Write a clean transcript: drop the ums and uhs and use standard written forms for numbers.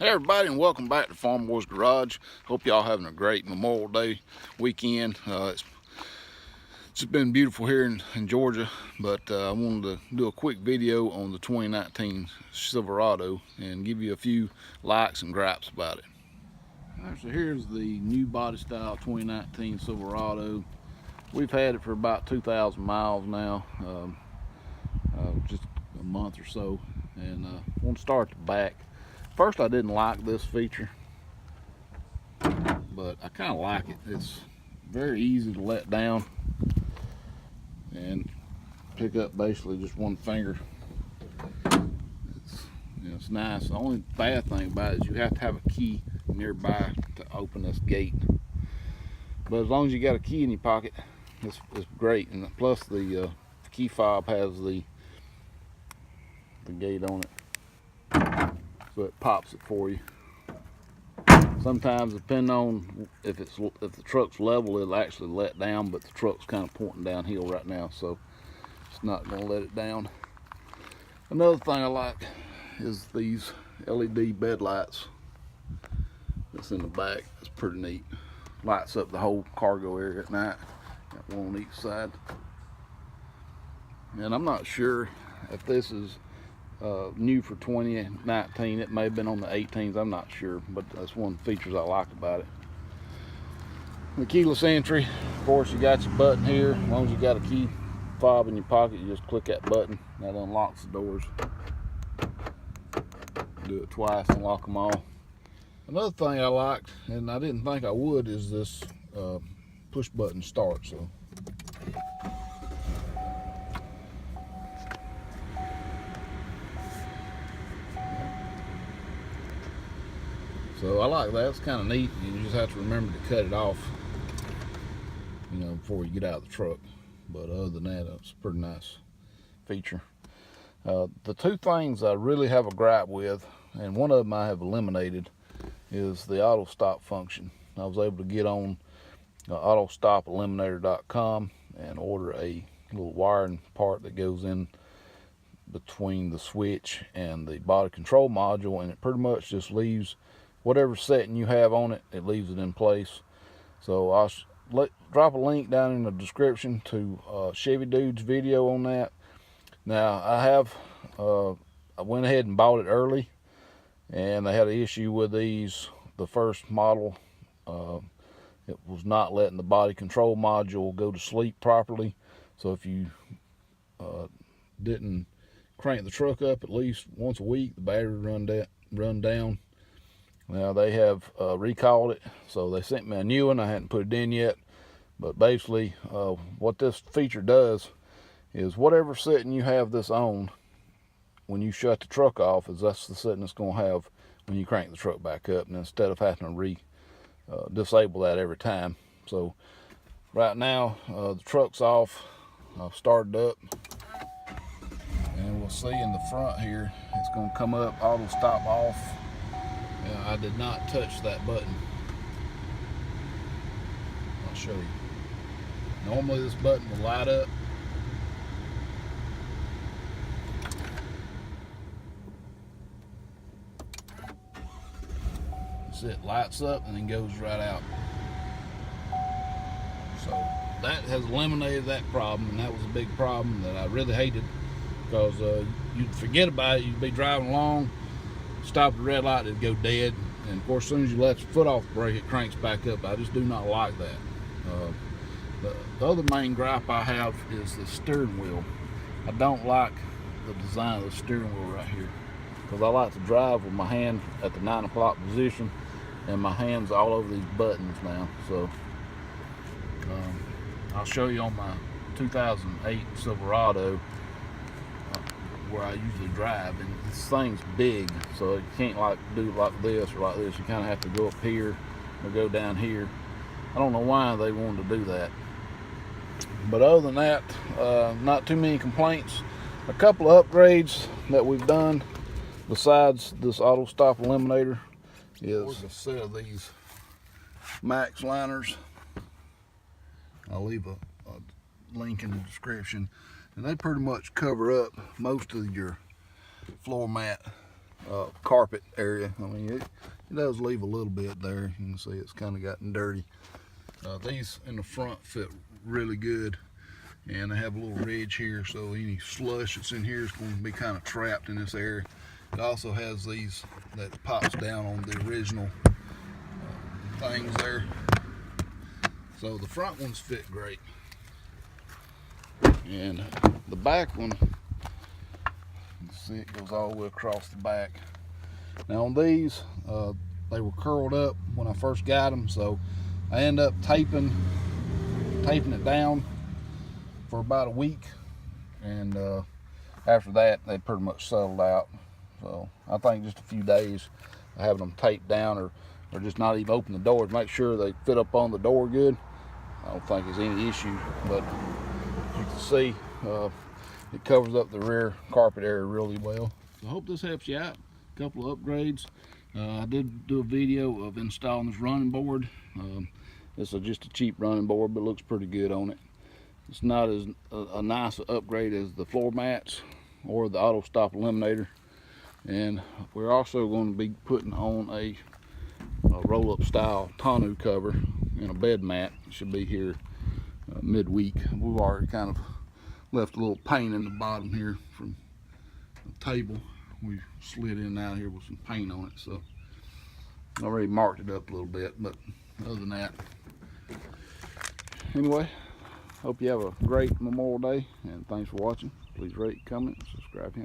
Hey everybody, and welcome back to Farmboy's Garage. Hope y'all having a great Memorial Day weekend. It's been beautiful here in Georgia, but I wanted to do a quick video on the 2019 Silverado and give you a few likes and gripes about it. All right, so here's the new body style 2019 Silverado. We've had it for about 2,000 miles now, just a month or so, and I want to start at the back. First, I didn't like this feature, but I kind of like it. It's very easy to let down and pick up basically just one finger. It's nice. The only bad thing about it is you have to have a key nearby to open this gate. But as long as you got a key in your pocket, it's great. And plus the key fob has the gate on it, so it pops it for you. Sometimes, depending on if the truck's level, it'll actually let down, but the truck's kind of pointing downhill right now, so it's not going to let it down. Another thing I like is these LED bed lights that's in the back. It's pretty neat. Lights up the whole cargo area at night. Got one on each side. And I'm not sure if this is new for 2019. It may have been on the 18s, I'm not sure, but that's one of the features I like about it. The keyless entry, of course, you got your button here. As long as you got a key fob in your pocket, you just click that button. That unlocks the doors. Do it twice and lock them all. Another thing I liked, and I didn't think I would, is this push button start. So I like that. It's kind of neat. You just have to remember to cut it off, before you get out of the truck. But other than that, it's a pretty nice feature. The two things I really have a gripe with, and one of them I have eliminated, is the auto stop function. I was able to get on autostopeliminator.com and order a little wiring part that goes in between the switch and the body control module, and it pretty much just leaves whatever setting you have on it, it leaves it in place. So I'll drop a link down in the description to Chevy Dude's video on that. Now I went ahead and bought it early, and they had an issue with these. The first model, it was not letting the body control module go to sleep properly. So if you didn't crank the truck up at least once a week, the battery run down. Now they have recalled it, so they sent me a new one. I hadn't put it in yet, but basically what this feature does is whatever setting you have this on when you shut the truck off, is that's the setting it's going to have when you crank the truck back up, and instead of having to disable that every time. So right now the truck's off. I've started up, and we'll see in the front here it's going to come up auto stop off. I did not touch that button. I'll show you. Normally this button will light up. It lights up and then goes right out. So that has eliminated that problem, and that was a big problem that I really hated, because you'd forget about it. You'd be driving along, stop at the red light, it'd go dead, and of course as soon as you let your foot off the brake, it cranks back up. I just do not like that. The other main gripe I have is the steering wheel. I don't like the design of the steering wheel right here, because I like to drive with my hand at the 9 o'clock position, and my hands all over these buttons now. So I'll show you on my 2008 Silverado where I usually drive, and this thing's big, so you can't do like this or like this. You kind of have to go up here or go down here. I don't know why they wanted to do that, but other than that, not too many complaints. A couple of upgrades that we've done besides this auto stop eliminator is a set of these max liners. I'll leave a link in the description, and they pretty much cover up most of your floor mat carpet area. I mean, it does leave a little bit there. You can see it's kind of gotten dirty. These in the front fit really good, and they have a little ridge here, so any slush that's in here is going to be kind of trapped in this area. It also has these that pops down on the original things there. So the front ones fit great, and the back one, you see it goes all the way across the back. Now on these, they were curled up when I first got them, so I ended up taping it down for about a week, and after that they pretty much settled out. So I think just a few days of having them taped down, or just not even open the doors, make sure they fit up on the door good, I don't think there's any issue. But you can see it covers up the rear carpet area really well. So I hope this helps you out. A couple of upgrades. I did do a video of installing this running board. This is just a cheap running board, but it looks pretty good on it. It's not as a nice upgrade as the floor mats or the auto stop eliminator. And we're also going to be putting on a roll-up style tonneau cover and a bed mat. It should be here midweek. We've already kind of left a little paint in the bottom here from the table. We slid in and out here with some paint on it, so I already marked it up a little bit. But other than that, anyway, hope you have a great Memorial Day, and thanks for watching. Please rate, comment, subscribe.